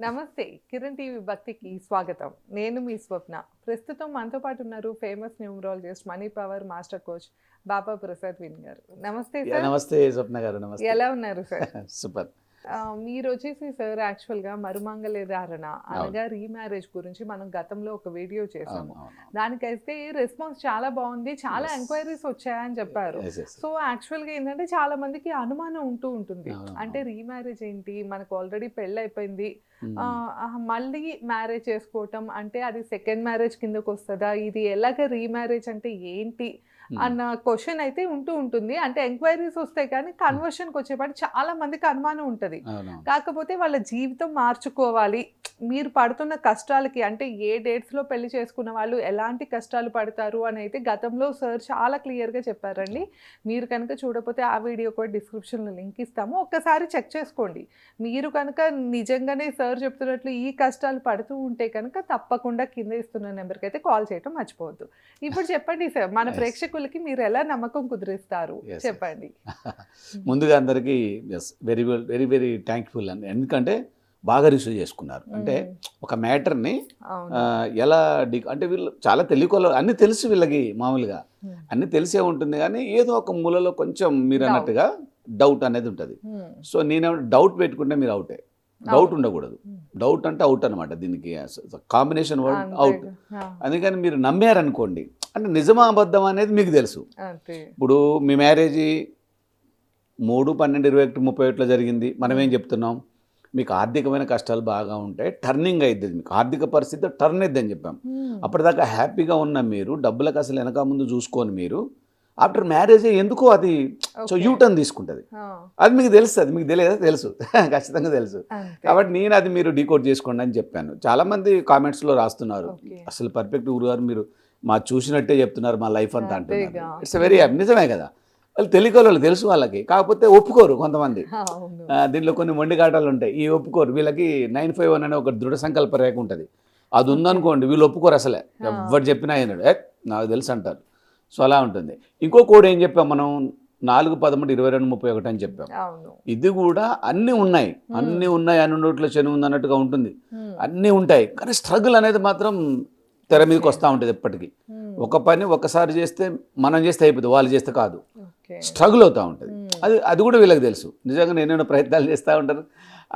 నమస్తే కిరణ్ టీవీ భక్తికి స్వాగతం. నేను మీ స్వప్న. ప్రస్తుతం మనతో పాటు ఉన్నారు famous numerologist, money power master coach Baba Prasad విన్ గారు. నమస్తే సార్. నమస్తే స్వప్న గారు. నమస్తే. ఎలా ఉన్నారు సార్? సూపర్. మీరు వచ్చేసి సార్ యాక్చువల్గా మరుమంగళ ధారణ అనగా రీమ్యారేజ్ గురించి మనం గతంలో ఒక వీడియో చేసాము. దానికైతే రెస్పాన్స్ చాలా బాగుంది, చాలా ఎంక్వైరీస్ వచ్చాయని చెప్పారు. సో యాక్చువల్గా ఏంటంటే చాలా మందికి అనుమానం ఉంటూ ఉంటుంది, అంటే రీమ్యారేజ్ ఏంటి, మనకు ఆల్రెడీ పెళ్ళి అయిపోయింది, మళ్ళీ మ్యారేజ్ చేసుకోవటం అంటే అది సెకండ్ మ్యారేజ్ కిందకు వస్తుందా, ఇది ఎలాగ రీమ్యారేజ్ అంటే ఏంటి అన్న క్వశ్చన్ అయితే ఉంటూ ఉంటుంది. అంటే ఎంక్వైరీస్ వస్తాయి కానీ కన్వర్షన్కి వచ్చేపాటి చాలా మందికి అనుమానం ఉంటుంది. కాకపోతే వాళ్ళ జీవితం మార్చుకోవాలి, మీరు పడుతున్న కష్టాలకి, అంటే ఏ డేట్స్లో పెళ్లి చేసుకున్న వాళ్ళు ఎలాంటి కష్టాలు పడతారు అని అయితే గతంలో సార్ చాలా క్లియర్గా చెప్పారండి. మీరు కనుక చూడకపోతే ఆ వీడియో కూడా డిస్క్రిప్షన్లో లింక్ ఇస్తాము, ఒక్కసారి చెక్ చేసుకోండి. మీరు కనుక నిజంగానే సార్ చెప్తున్నట్లు ఈ కష్టాలు పడుతూ ఉంటే కనుక తప్పకుండా కింద ఇస్తున్న నెంబర్కి అయితే కాల్ చేయటం మర్చిపోవద్దు. ఇప్పుడు చెప్పండి సార్, మన ప్రేక్షకులకి మీరు ఎలా నమ్మకం కుదిరిస్తారు చెప్పండి. ముందుగా అందరికీ వెరీ వెరీ వెరీ థ్యాంక్ఫుల్ అండి, ఎందుకంటే బాగా రిసీవ్ చేసుకున్నారు. అంటే ఒక మ్యాటర్ని ఎలా అంటే వీళ్ళు చాలా తెలియకోవాలి, అన్నీ తెలుసు వీళ్ళకి, మామూలుగా అన్నీ తెలిసే ఉంటుంది కానీ ఏదో ఒక మూలలో కొంచెం మీరు అన్నట్టుగా డౌట్ అనేది ఉంటుంది. సో నేను డౌట్ పెట్టుకుంటే మీరు అవుటే, డౌట్ ఉండకూడదు. డౌట్ అంటే అవుట్ అనమాట, దీనికి కాంబినేషన్ వర్డ్ అవుట్. అందుకని మీరు నమ్మారనుకోండి, అంటే నిజమా అబద్ధం అనేది మీకు తెలుసు. ఇప్పుడు మీ మ్యారేజీ 3/12/21 జరిగింది, మనం ఏం చెప్తున్నాం, మీకు ఆర్థికమైన కష్టాలు బాగా ఉంటాయి, టర్నింగ్ అవుతుంది, మీకు ఆర్థిక పరిస్థితి టర్న్ అవుతుంది అని చెప్పాం. అప్పటిదాకా హ్యాపీగా ఉన్న మీరు, డబ్బులకు అసలు వెనక ముందు చూసుకొని మీరు ఆఫ్టర్ మ్యారేజ్ ఎందుకో అది సో యూటర్న్ తీసుకుంటుంది. అది మీకు తెలుస్తుంది, మీకు తెలియదా? తెలుసు, ఖచ్చితంగా తెలుసు. కాబట్టి నేను అది మీరు డీకోడ్ చేసుకోండి అని చెప్పాను. చాలామంది కామెంట్స్లో రాస్తున్నారు, అసలు పర్ఫెక్ట్ గురుగారు మీరు మా చూసినట్టే చెప్తున్నారు మా లైఫ్ అంతా అంటున్నారు. ఇట్స్ వెరీ నిజమే కదా, వాళ్ళు తెలియకోవాలి, తెలుసు వాళ్ళకి, కాకపోతే ఒప్పుకోరు కొంతమంది. దీంట్లో కొన్ని మొండికాటాలు ఉంటాయి, ఈ ఒప్పుకోరు. వీళ్ళకి 951 అనే ఒక దృఢ సంకల్ప రేఖ ఉంటుంది, అది ఉందనుకోండి వీళ్ళు ఒప్పుకోరు అసలే, ఎవరు చెప్పినా అయినాడు నాకు తెలుసు అంటారు. సో అలా ఉంటుంది. ఇంకో కోడ్ ఏం చెప్పాం మనం, 4/13/22/31 అని చెప్పాం. ఇది కూడా అన్నీ ఉన్నాయి, అన్నీ ఉన్నాయి, అన్ని నోట్లో శని ఉంది అన్నట్టుగా ఉంటుంది, అన్నీ ఉంటాయి. కానీ స్ట్రగుల్ అనేది మాత్రం తెర మీదకి వస్తూ ఉంటుంది ఎప్పటికీ. ఒక పని ఒకసారి చేస్తే మనం చేస్తే అయిపోతుంది, వాళ్ళు చేస్తే కాదు, స్ట్రగుల్ అవుతూ ఉంటుంది. అది కూడా వీళ్ళకి తెలుసు. నిజంగా నేనేమైనా ప్రయత్నాలు చేస్తూ ఉంటారు,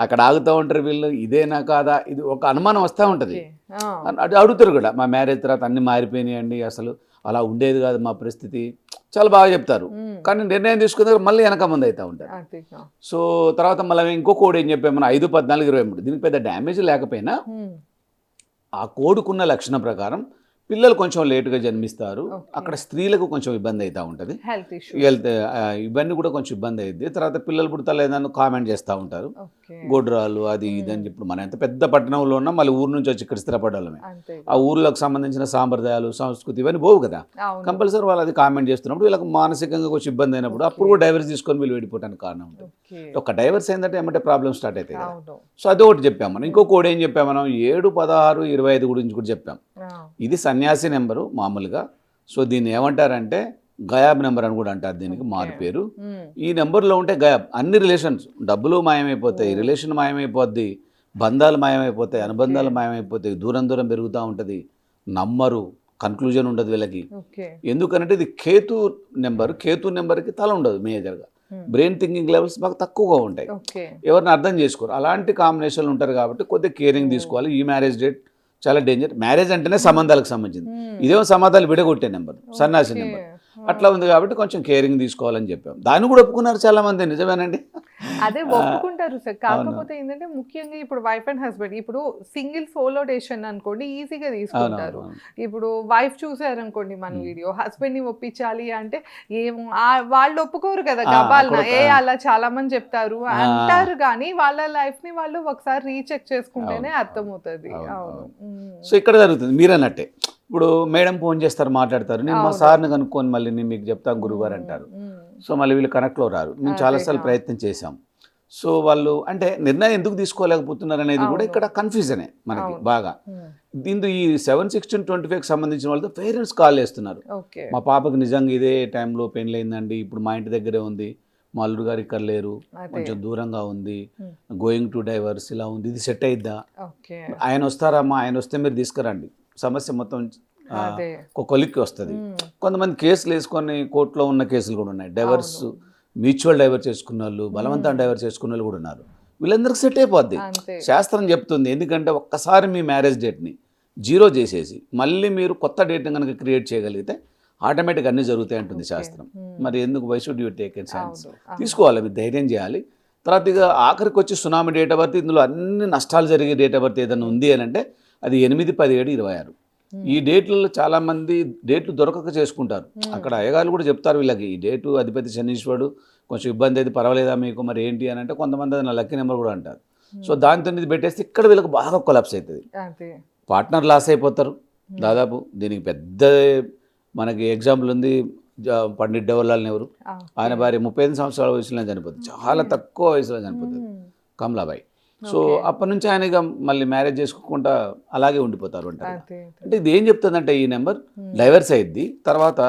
అక్కడ ఆగుతూ ఉంటారు వీళ్ళు, ఇదేనా కాదా, ఇది ఒక అనుమానం వస్తూ ఉంటుంది. అది అడుగుతారు కూడా, మా మ్యారేజ్ తర్వాత అన్నీ మారిపోయినాయండి, అసలు అలా ఉండేది కాదు మా పరిస్థితి, చాలా బాగా చెప్తారు. కానీ నిర్ణయం తీసుకున్న మళ్ళీ వెనక ముందు అవుతూ ఉంటారు. సో తర్వాత మళ్ళీ ఇంకో కోడ్ ఏం చెప్పాము, 5/14/23. దీనికి పెద్ద డ్యామేజ్ లేకపోయినా ఆ కోడుకున్న లక్షణం ప్రకారం పిల్లలు కొంచెం లేటుగా జన్మిస్తారు, అక్కడ స్త్రీలకు కొంచెం ఇబ్బంది అవుతూ ఉంటుంది, హెల్త్ ఇవన్నీ కూడా కొంచెం ఇబ్బంది అయింది. తర్వాత పిల్లలు పుడతలేదని కామెంట్ చేస్తూ ఉంటారు, గొడ్రాలు అది ఇదని. ఇప్పుడు మనం ఎంత పెద్ద పట్టణంలో ఉన్నా మళ్ళీ ఊరు నుంచి వచ్చి ఇక్కడ స్థిరపడాలమే, ఆ ఊర్లోకి సంబంధించిన సాంప్రదాయాలు సంస్కృతి ఇవన్నీ పోవు కదా, కంపల్సరీ వాళ్ళు అది కామెంట్ చేస్తున్నప్పుడు వీళ్ళకి మానసికంగా కొంచెం ఇబ్బంది అయినప్పుడు అప్పుడు కూడా డైవర్స్ తీసుకొని వీళ్ళు వెళ్ళిపోవడానికి కారణం ఉంటుంది. ఒక డైవర్స్ ఏంటంటే ఏమంటే ప్రాబ్లమ్ స్టార్ట్ అవుతాయి కదా. సో అది ఒకటి చెప్పాం మనం. ఇంకో కోడ్ ఏం చెప్పాం మనం, 7/16/25 గురించి కూడా చెప్పాం. ఇది సన్యాసి నెంబరు మామూలుగా. సో దీన్ని ఏమంటారంటే గయాబ్ నెంబర్ అని కూడా అంటారు, దీనికి మారు పేరు. ఈ నెంబర్లో ఉంటే గయాబ్, అన్ని రిలేషన్స్, డబ్బులు మాయమైపోతాయి, రిలేషన్ మాయమైపోద్ది, బంధాలు మాయమైపోతాయి, అనుబంధాలు మాయమైపోతాయి, దూరం దూరం పెరుగుతూ ఉంటుంది, నమ్మరు, కన్క్లూజన్ ఉండదు వీళ్ళకి. ఎందుకంటే ఇది కేతు నెంబర్, కేతు నెంబర్కి తల ఉండదు మేజర్గా, బ్రెయిన్ థింకింగ్ లెవెల్స్ బాగా తక్కువగా ఉంటాయి, ఎవరిని అర్థం చేసుకోరు. అలాంటి కాంబినేషన్లు ఉంటారు కాబట్టి కొద్దిగా కేరింగ్ తీసుకోవాలి. ఈ మ్యారేజ్ డేట్ చాలా డేంజర్. మ్యారేజ్ అంటేనే సంబంధాలకు సంబంధించింది, ఇదేమో సంబంధాలు విడగొట్టే నెంబర్, సన్యాసి నెంబర్, అట్లా ఉంది కాబట్టి కొంచెం కేరింగ్ తీసుకోవాలని చెప్పాం. దాన్ని కూడా ఒప్పుకున్నారు చాలా మంది, నిజమేనండి, అదే ఒప్పుకుంటారు సార్. కాకపోతే ఏంటంటే ముఖ్యంగా ఇప్పుడు వైఫ్ అండ్ హస్బెండ్, ఇప్పుడు సింగిల్ సోలో డెసిషన్ అనుకోండి ఈజీగా తీసుకుంటారు. ఇప్పుడు వైఫ్ చూసారనుకోండి మన వీడియో, హస్బెండ్ ని ఒప్పించాలి అంటే ఏమో వాళ్ళు ఒప్పుకోరు కదా, గబాల్న అలా చాలా మంది చెప్తారు అంటారు, కానీ వాళ్ళ లైఫ్ ని వాళ్ళు ఒకసారి రీచెక్ చేసుకుంటేనే అర్థమవుతుంది. సో ఇక్కడ జరుగుతుంది మీరు అన్నట్టే. ఇప్పుడు మేడం ఫోన్ చేస్తారు, మాట్లాడతారు, నేను మా సార్ని కనుక్కొని మళ్ళీ నేను మీకు చెప్తాను గురుగారు అంటారు. సో మళ్ళీ వీళ్ళు కనెక్ట్లో రారు. మేము చాలాసార్లు ప్రయత్నం చేశాం. సో వాళ్ళు అంటే నిర్ణయం ఎందుకు తీసుకోలేకపోతున్నారు అనేది కూడా ఇక్కడ కన్ఫ్యూజనే మనకి బాగా. దీంతో ఈ 7/16/25కి సంబంధించిన వాళ్ళతో పేరెంట్స్ కాల్ చేస్తున్నారు, మా పాపకి నిజంగా ఇదే టైంలో పెళ్ళయిందండి, ఇప్పుడు మా ఇంటి దగ్గరే ఉంది, మా అల్లుడు గారు ఇక్కడ లేరు, కొంచెం దూరంగా ఉంది, గోయింగ్ టు డైవర్స్ ఇలా ఉంది, ఇది సెట్ అయిద్దా, ఓకే ఆయన వస్తారమ్మా, ఆయన వస్తే మీరు తీసుకురండి, సమస్య మొత్తం అదే ఒక కొలిక్కి వస్తుంది. కొంతమంది కేసులు వేసుకొని కోర్టులో ఉన్న కేసులు కూడా ఉన్నాయి, డైవర్స్ మ్యూచువల్ డైవర్స్ చేసుకున్న వాళ్ళు, బలవంతం డైవర్స్ చేసుకున్న వాళ్ళు కూడా ఉన్నారు. వీళ్ళందరికీ సెట్ అయిపోద్ది, అంతే శాస్త్రం చెప్తుంది. ఎందుకంటే ఒక్కసారి మీ మ్యారేజ్ డేట్ని జీరో చేసేసి మళ్ళీ మీరు కొత్త డేట్ని కనుక క్రియేట్ చేయగలిగితే ఆటోమేటిక్గా అన్నీ జరుగుతాయి అంటుంది శాస్త్రం. మరి ఎందుకు why should you take a chance? తీసుకోవాలి, మీరు ధైర్యం చేయాలి. తర్వాత ఇక ఆఖరికి వచ్చి సునామీ డేట్ ఆఫ్ బర్త్, ఇందులో అన్ని నష్టాలు జరిగే డేట్ ఆఫ్ బర్త్ ఏదైనా ఉంది అని అంటే అది 8/17/26. ఈ డేట్లలో చాలామంది డేట్లు దొరకక చేసుకుంటారు. అక్కడ అయ్యగారు కూడా చెప్తారు వీళ్ళకి, ఈ డేటు అధిపతి శనీశ్వరుడు, కొంచెం ఇబ్బంది అయితే పర్వాలేదా మీకు మరి ఏంటి అని అంటే, కొంతమంది అది నా లక్కీ నెంబర్ కూడా అంటారు. సో దాంతో ఇది పెట్టేస్తే ఇక్కడ వీళ్ళకి బాగా కొలాప్స్ అవుతుంది, పార్ట్నర్ లాస్ అయిపోతారు. దాదాపు దీనికి పెద్ద మనకి ఎగ్జాంపుల్ ఉంది, పండిట్ జవహర్లాల్ నెహ్రూ, ఆయన భార్య 35 సంవత్సరాల వయసులో చనిపోతుంది, చాలా తక్కువ వయసులో చనిపోతుంది, కమలాబాయి. సో అప్పటి నుంచి ఆయన ఇక మళ్ళీ మ్యారేజ్ చేసుకోకుండా అలాగే ఉండిపోతారు అంటారు. అంటే ఇది ఏం చెప్తుందంటే ఈ నెంబర్ డైవర్స్ అయ్యిద్ది, తర్వాత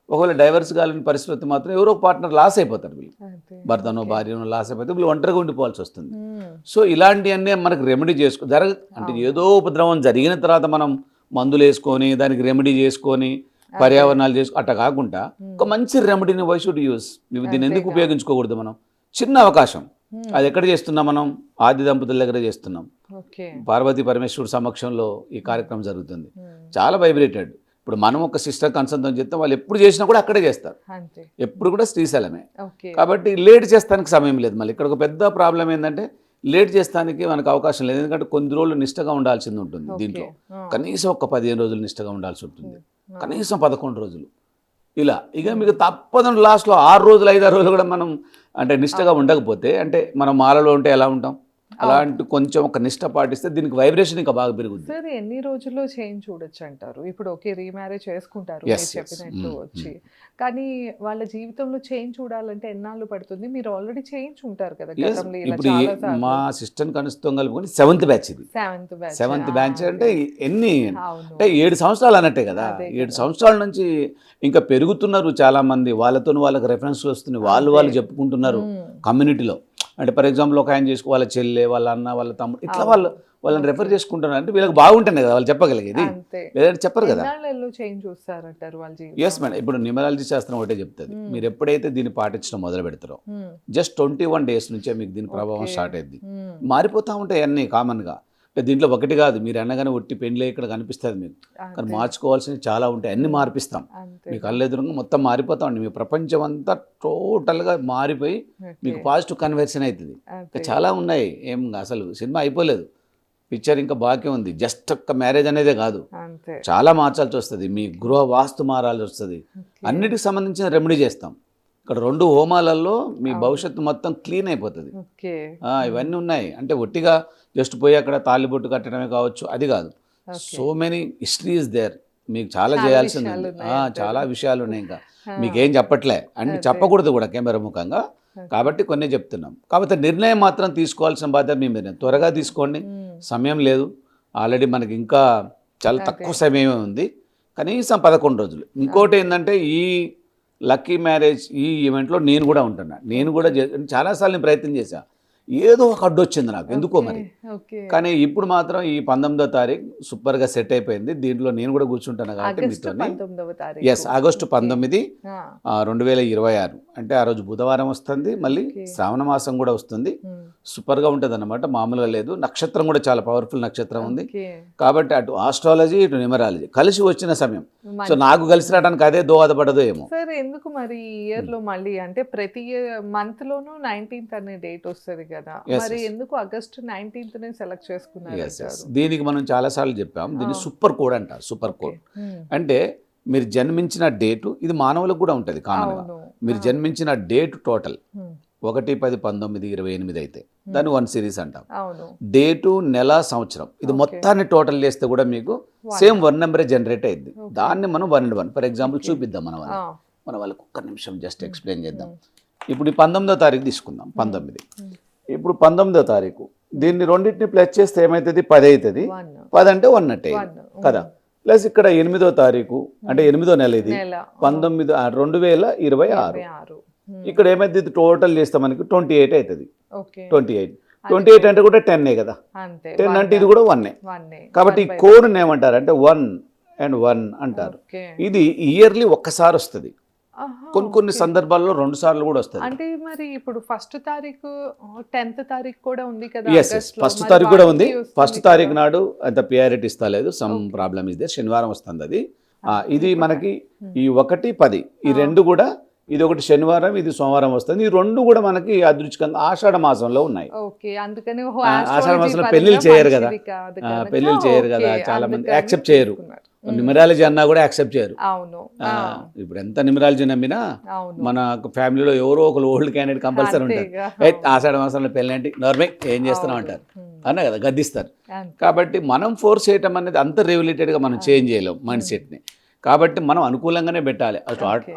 ఒకవేళ డైవర్స్ కాలేని పరిస్థితి మాత్రం ఎవరో పార్ట్నర్ లాస్ అయిపోతారు, వీళ్ళు భర్తనో భార్యనో లాస్ అయిపోతే వీళ్ళు ఒంటరిగా ఉండిపోవాల్సి వస్తుంది. సో ఇలాంటివన్నీ మనకు రెమెడీ అంటే ఏదో ఉపద్రవం జరిగిన తర్వాత మనం మందులు వేసుకొని దానికి రెమెడీ చేసుకొని పర్యావరణాలు అట్లా కాకుండా ఒక మంచి రెమెడీని వై షుడ్ యూస్, దీన్ని ఎందుకు ఉపయోగించుకోకూడదు? మనం చిన్న అవకాశం, అది ఎక్కడ చేస్తున్నాం? మనం ఆది దంపతుల దగ్గర చేస్తున్నాం, పార్వతీ పరమేశ్వరుడు సమక్షంలో ఈ కార్యక్రమం జరుగుతుంది, చాలా వైబ్రేటెడ్. ఇప్పుడు మనం ఒక సిస్టర్ కన్సల్ట్తో చేస్తాం, వాళ్ళు ఎప్పుడు చేసినా కూడా అక్కడే చేస్తారు, ఎప్పుడు కూడా శ్రీశైలమే. కాబట్టి లేట్ చేస్తానికి సమయం లేదు. మళ్ళీ ఇక్కడ ఒక పెద్ద ప్రాబ్లం ఏంటంటే లేట్ చేస్తానికి మనకు అవకాశం లేదు, ఎందుకంటే కొన్ని రోజులు నిష్టగా ఉండాల్సింది ఉంటుంది. దీంట్లో కనీసం ఒక 15 రోజులు నిష్టగా ఉండాల్సి ఉంటుంది, కనీసం 11 రోజులు ఇలా. ఇక మీకు తప్పదని లాస్ట్లో 6 రోజులు 5 రోజులు కూడా మనం అంటే నిష్టగా ఉండకపోతే, అంటే మనం మాలలో ఉంటే ఎలా ఉంటాం, అలాంటి కొంచెం ఒక నిష్ట పాటిస్తే దీనికి వైబ్రేషన్ ఇంకా బాగా పెరుగుతుంది. సార్ ఎన్ని రోజుల్లో చేంజ్ చూడొచ్చు అంటారు? ఇప్పుడు ఓకే రీమ్యారేజ్ చేసుకుంటారు మీరు చెప్పినట్టు వచ్చి, కానీ వాళ్ళ జీవితంలో చేంజ్ చూడాలంటే ఎన్నాళ్ళు పడుతుంది? మీరు ఆల్రెడీ చేంజ్ ఉంటారు కదా గతంలో ఇలా ఇప్పుడు చాలా సార్లు. మా సిస్టర్ కలుస్తాం కలుపుకొని 7th బ్యాచ్ ఇది. 7th బ్యాచ్ అంటే ఎన్ని అంటే 7 సంవత్సరాలు అన్నట్టే కదా. 7 సంవత్సరాల నుంచి ఇంకా పెరుగుతున్నారు చాలా మంది, వాళ్ళతో వాళ్ళకి రెఫరెన్స్లు వస్తున్నాయి, వాళ్ళు చెప్పుకుంటున్నారు కమ్యూనిటీలో. అంటే ఫర్ ఎగ్జాంపుల్ ఒక ఆయన చేసుకో, వాళ్ళ చెల్లె, వాళ్ళ అన్న, వాళ్ళ తమ్ముడు, ఇట్లా వాళ్ళని రెఫర్ చేసుకుంటున్నారు. అంటే వీళ్ళకి బాగుంటుంది కదా వాళ్ళు చెప్పగలిగేది, లేదంటే చెప్పరు కదా. ఎస్ మేడం, ఇప్పుడు న్యూమరాలజీ శాస్త్రం ఒకటే చెప్తుంది, మీరు ఎప్పుడైతే దీన్ని పాటించడం మొదలు పెడతారో జస్ట్ 21 days నుంచే మీకు దీని ప్రభావం స్టార్ట్ అయింది. మారిపోతూ ఉంటాయి అన్నీ కామన్గా. దీంట్లో ఒకటి కాదు, మీరు అన్నగానే ఒట్టి పెళ్ళి ఇక్కడ కనిపిస్తుంది మీకు, కానీ మార్చుకోవాల్సినవి చాలా ఉంటాయి, అన్ని మార్పిస్తాం. మీకు కళ్ళెదురుగా మొత్తం మారిపోతామండి, మీ ప్రపంచం అంతా టోటల్గా మారిపోయి మీకు పాజిటివ్ కన్వర్షన్ అవుతుంది. ఇంకా చాలా ఉన్నాయి, ఏం అసలు సినిమా అయిపోలేదు, పిక్చర్ ఇంకా బాకీ ఉంది. జస్ట్ ఒక్క మ్యారేజ్ అనేదే కాదు, చాలా మార్చాల్సి వస్తుంది, మీ గృహ వాస్తు మారాల్సి వస్తుంది. అన్నిటికి సంబంధించిన రెమెడీ చేస్తాం. ఇక్కడ 2 హోమాలలో మీ భవిష్యత్తు మొత్తం క్లీన్ అయిపోతుంది. ఇవన్నీ ఉన్నాయి, అంటే ఒట్టిగా జస్ట్ పోయి అక్కడ తాళిబొట్టు కట్టడమే కావచ్చు, అది కాదు. So many history is there, మీకు చాలా చేయాల్సింది ఉంది, చాలా విషయాలు ఉన్నాయి. ఇంకా మీకేం చెప్పట్లే, అన్ని చెప్పకూడదు కూడా కెమెరా ముఖంగా, కాబట్టి కొన్ని చెప్తున్నాం. కాకపోతే నిర్ణయం మాత్రం తీసుకోవాల్సిన బాధ్యత మీ మీద. త్వరగా తీసుకోండి, సమయం లేదు, ఆల్రెడీ మనకి ఇంకా చాలా తక్కువ సమయమే ఉంది, కనీసం 11 రోజులు. ఇంకోటి ఏంటంటే ఈ లక్కీ మ్యారేజ్ ఈ ఈవెంట్లో నేను కూడా ఉంటున్నా, నేను కూడా చాలాసార్లు ప్రయత్నం చేశాను, ఏదో ఒక అడ్డు వచ్చింది నాకు ఎందుకో మరి. కానీ ఇప్పుడు మాత్రం ఈ 19వ తారీఖు సూపర్గా సెట్ అయిపోయింది. దీంట్లో నేను కూడా కూర్చుంటాను కాబట్టి మీతో. ఎస్, ఆగస్టు 19, 2026, అంటే ఆ రోజు బుధవారం వస్తుంది, మళ్ళీ శ్రావణ మాసం కూడా వస్తుంది. సూపర్గా ఉంటుంది అన్నమాట, మామూలుగా లేదు. నక్షత్రం కూడా చాలా పవర్ఫుల్ నక్షత్రం ఉంది, కాబట్టి అటు ఆస్ట్రాలజీ ఇటు న్యూమరాలజీ కలిసి వచ్చిన సమయం. సో నాకు కలిసి రావడానికి అదే దోహదపడదో ఏమో. సార్ ఎందుకు మరి ఇయర్ లో మళ్ళీ అంటే ప్రతి మంత్ లోనూ 19th అనే డేట్ వస్తుంది కదా, మరి ఎందుకు ఆగస్టు 19th సెలెక్ట్ చేసుకున్నారు? దీనికి మనం చాలాసార్లు చెప్పాం, దీన్ని సూపర్ కోడ్ అంటారు. సూపర్ కోడ్ అంటే మీరు జన్మించిన డేటు, ఇది మానవులకు కూడా ఉంటుంది కామన్గా. మీరు జన్మించిన డేటు టోటల్ 1-10-19-28 అయితే దాన్ని 1 సిరీస్ అంటాం. డేటు, నెల, సంవత్సరం ఇది మొత్తాన్ని టోటల్ చేస్తే కూడా మీకు సేమ్ 1 నెంబరే జనరేట్ అయింది. దాన్ని మనం 1 and 1 ఫర్ ఎగ్జాంపుల్ చూపిద్దాం మన వాళ్ళకి ఒక్క నిమిషం జస్ట్ ఎక్స్ప్లెయిన్ చేద్దాం. ఇప్పుడు ఈ 19వ తారీఖు తీసుకుందాం, 19. ఇప్పుడు 19వ తారీఖు దీన్ని రెండింటిని ప్లస్ చేస్తే ఏమవుతుంది? 10 అవుతుంది. 10 అంటే 1 అంటే కదా. ప్లస్ ఇక్కడ 8వ తారీఖు అంటే 8వ నెల, ఇది 2026. ఇక్కడ ఏమైతే ఇది టోటల్ చేస్తే మనకి 28 అవుతుంది. ఓకే 28 అంటే కూడా 10 కదా, అంతే 10 అంటే ఇది కూడా 1. వన్నే కాబట్టి ఈ కోడ్ని ఏమంటారు అంటే 1 and 1 అంటారు. ఓకే ఇది ఇయర్లీ ఒక్కసారి వస్తుంది, కొన్ని సందర్భాల్లో 2 సార్లు కూడా వస్తుంది. అంటే మరి ఇప్పుడు ఫస్ట్ తారీఖు 10th తారీఖు కూడా ఉంది కదా ఎస్ ఫస్ట్ తారీఖు కూడా ఉంది. ఫస్ట్ తారీఖు నాడు అంత ప్రియారిటీ ఇస్తలేదు, సమ్ ప్రాబ్లమ్ ఇస్ దేర్, శనివారం వస్తుంది అది. ఇది మనకి ఈ 1, 10 ఈ 2 కూడా, ఇది ఒకటి శనివారం, ఇది సోమవారం వస్తుంది. ఈ 2 కూడా మనకి అదృష్టంగా ఆషాఢ మాసంలో ఉన్నాయి. ఓకే అందుకని ఆషాఢ మాసంలో పెళ్లిళ్ళు చేయరు కదా, పెళ్లిళ్ళు చేయరు కదా, చాలా మంది యాక్సెప్ట్ చేయరు. న్యూమరాలజీ అన్నా కూడా యాక్సెప్ట్ చేయరు. అవును ఇప్పుడు ఎంత న్యూమరాలజీ నమ్మినా మన ఫ్యామిలీలో ఎవరో ఒకరు ఓల్డ్ క్యాండిడేట్ కంపల్సరీ ఉంటారు. ఆషాఢ మాసంలో పెళ్ళి అంటే నార్మల్ ఏం చేస్తున్నాం అంటారు అన్నా కదా, గద్దిస్తారు. కాబట్టి మనం ఫోర్స్ చేయటం అనేది అంత రెగ్యులేటెడ్గా మనం చేంజ్ చేయలేం మైండ్ సెట్ని. కాబట్టి మనం అనుకూలంగానే పెట్టాలి.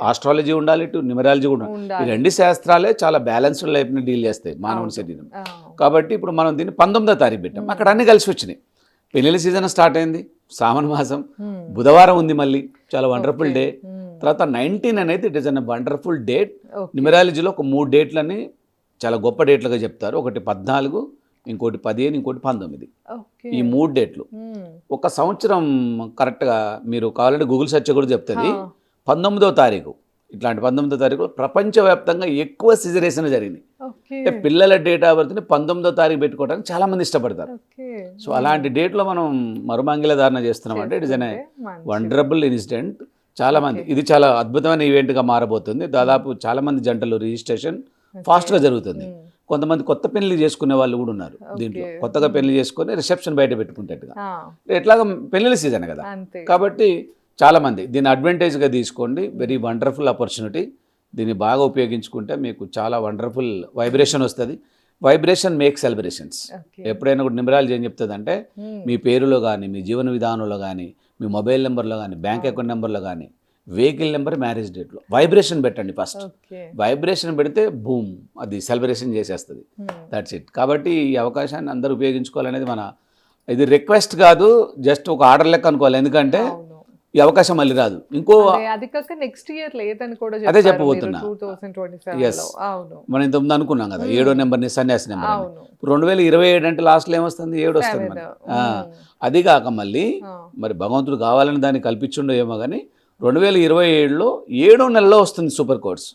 ఆస్ట్రాలజీ ఉండాలి, ఇటు న్యూమరాలజీ కూడా ఉండాలి. ఈ 2 శాస్త్రాలే చాలా బ్యాలెన్స్డ్ లైఫ్ని డీల్ చేస్తాయి మానవుని శరీరం. కాబట్టి ఇప్పుడు మనం దీన్ని 19వ తారీఖు పెట్టాం, అక్కడ అన్ని కలిసి వచ్చినాయి. పెళ్ళిళ్ళ సీజన్ స్టార్ట్ అయింది, శ్రావణ మాసం, బుధవారం ఉంది, మళ్ళీ చాలా వండర్ఫుల్ డే. తర్వాత 19 అనేది it is an wonderful date. న్యూమరాలజీలో ఒక 3 డేట్లని చాలా గొప్ప డేట్లుగా చెప్తారు. ఒకటి 14, ఇంకోటి 15, ఇంకోటి 19. ఈ 3 డేట్లు ఒక సంవత్సరం కరెక్ట్గా మీరు కావాలంటే గూగుల్ సెర్చ్ కూడా చెప్తుంది. 19వ తారీఖు, ఇట్లాంటి 19వ తారీఖు ప్రపంచవ్యాప్తంగా ఎక్కువ సిజరేషన్ జరిగింది. పిల్లల డేట్ ఆఫ్ బర్త్ని 19వ తారీఖు పెట్టుకోవడానికి చాలా మంది ఇష్టపడతారు. సో అలాంటి డేట్లో మనం మరుమాంగిల ధారణ చేస్తున్నాం అంటే ఇట్ ఇస్ అన్ వండరబుల్ ఇన్సిడెంట్. చాలా మంది, ఇది చాలా అద్భుతమైన ఈవెంట్గా మారబోతుంది. దాదాపు చాలా మంది జంటలు రిజిస్ట్రేషన్ ఫాస్ట్గా జరుగుతుంది. కొంతమంది కొత్త పెళ్లి చేసుకునే వాళ్ళు కూడా ఉన్నారు దీంట్లో. కొత్తగా పెళ్లి చేసుకుని రిసెప్షన్ బయట పెట్టుకుంటట్టుగా, ఎట్లాగా పెళ్లిళ్ళ సీజన్ కదా. కాబట్టి చాలామంది దీన్ని అడ్వాంటేజ్గా తీసుకోండి. Very wonderful opportunity. దీన్ని బాగా ఉపయోగించుకుంటే మీకు చాలా వండర్ఫుల్ వైబ్రేషన్ వస్తుంది. Vibration make celebrations. ఎప్పుడైనా కూడా న్యూమరాలజీ ఏం చెప్తుంది అంటే మీ పేరులో కానీ, మీ జీవన విధానంలో కానీ, మీ మొబైల్ నెంబర్లో కానీ, బ్యాంక్ అకౌంట్ నెంబర్లో కానీ, వెహికల్ నెంబర్, మ్యారేజ్ డేట్లో వైబ్రేషన్ పెట్టండి. ఫస్ట్ వైబ్రేషన్ పెడితే బూమ్, అది సెలబ్రేషన్ చేసేస్తుంది. That's it. కాబట్టి ఈ అవకాశాన్ని అందరూ ఉపయోగించుకోవాలనేది మన ఇది రిక్వెస్ట్ కాదు, జస్ట్ ఒక ఆర్డర్ లెక్క అనుకోవాలి. ఎందుకంటే ఈ అవకాశం మళ్ళీ రాదు. ఇంకో అది కాక నెక్స్ట్ ఇయర్ లేదని కూడా అదే చెప్పబోతున్నా. 2027 మనం ఇంతకుముందు అనుకున్నాం కదా 7వ నెంబర్ని సన్యాసి నెంబర్. 2027 అంటే లాస్ట్లో ఏమొస్తుంది, 7 వస్తుంది మరి. అది కాక మళ్ళీ మరి భగవంతుడు కావాలని దాన్ని కల్పించుండో ఏమో కానీ 2027లో 7వ నెలలో వస్తుంది సూపర్ కోడ్స్.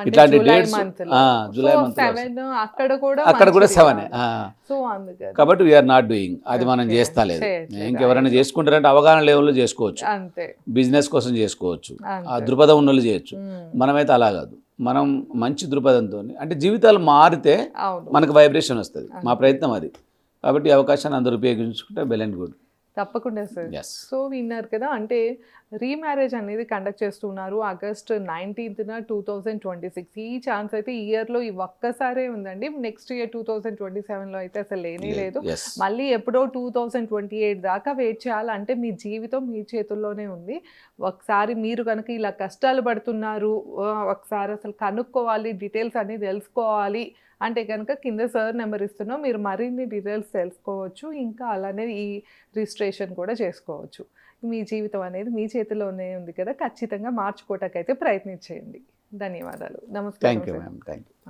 ఇట్లాంటి డేట్స్ జూలై మంత్ అక్కడ కూడా 7. కాబట్టి వీఆర్ నాట్ డూయింగ్, అది మనం చేస్తలేదు. ఇంకెవరైనా చేసుకుంటారంటే అవగాహన లెవెల్లో చేసుకోవచ్చు, బిజినెస్ కోసం చేసుకోవచ్చు, ఆ దృక్పథం ఉన్న వాళ్ళు చేయొచ్చు. మనమైతే అలా కాదు. మనం మంచి దృక్పథంతో, అంటే జీవితాలు మారితే మనకు వైబ్రేషన్ వస్తుంది. మా ప్రయత్నం అది. కాబట్టి ఈ అవకాశాన్ని అందరూ ఉపయోగించుకుంటే వెల్ అండ్ గుడ్. తప్పకుండా సార్. సో విన్నారు కదా, అంటే రీమ్యారేజ్ అనేది కండక్ట్ చేస్తున్నారు ఆగస్ట్ 19th 2026. ఈ ఛాన్స్ అయితే ఇయర్లో ఈ ఒక్కసారే ఉందండి. నెక్స్ట్ ఇయర్ 2027లో అయితే అసలు లేనే లేదు. మళ్ళీ ఎప్పుడో 2028 దాకా వెయిట్ చేయాలంటే మీ జీవితం మీ చేతుల్లోనే ఉంది. ఒకసారి మీరు కనుక ఇలా కష్టాలు పడుతున్నారు, ఒకసారి అసలు కనుక్కోవాలి, డీటెయిల్స్ అన్నీ తెలుసుకోవాలి అంటే కనుక కింద సార్ నెంబర్ ఇస్తున్నాం, మీరు మరిన్ని డీటెయిల్స్ తెలుసుకోవచ్చు. ఇంకా అలానే ఈ రిజిస్ట్రేషన్ కూడా చేసుకోవచ్చు. మీ జీవితం అనేది మీ చేతిలోనే ఉంది కదా, ఖచ్చితంగా మార్చుకోవటానికైతే ప్రయత్నించేయండి. ధన్యవాదాలు. నమస్కారం. Thank you.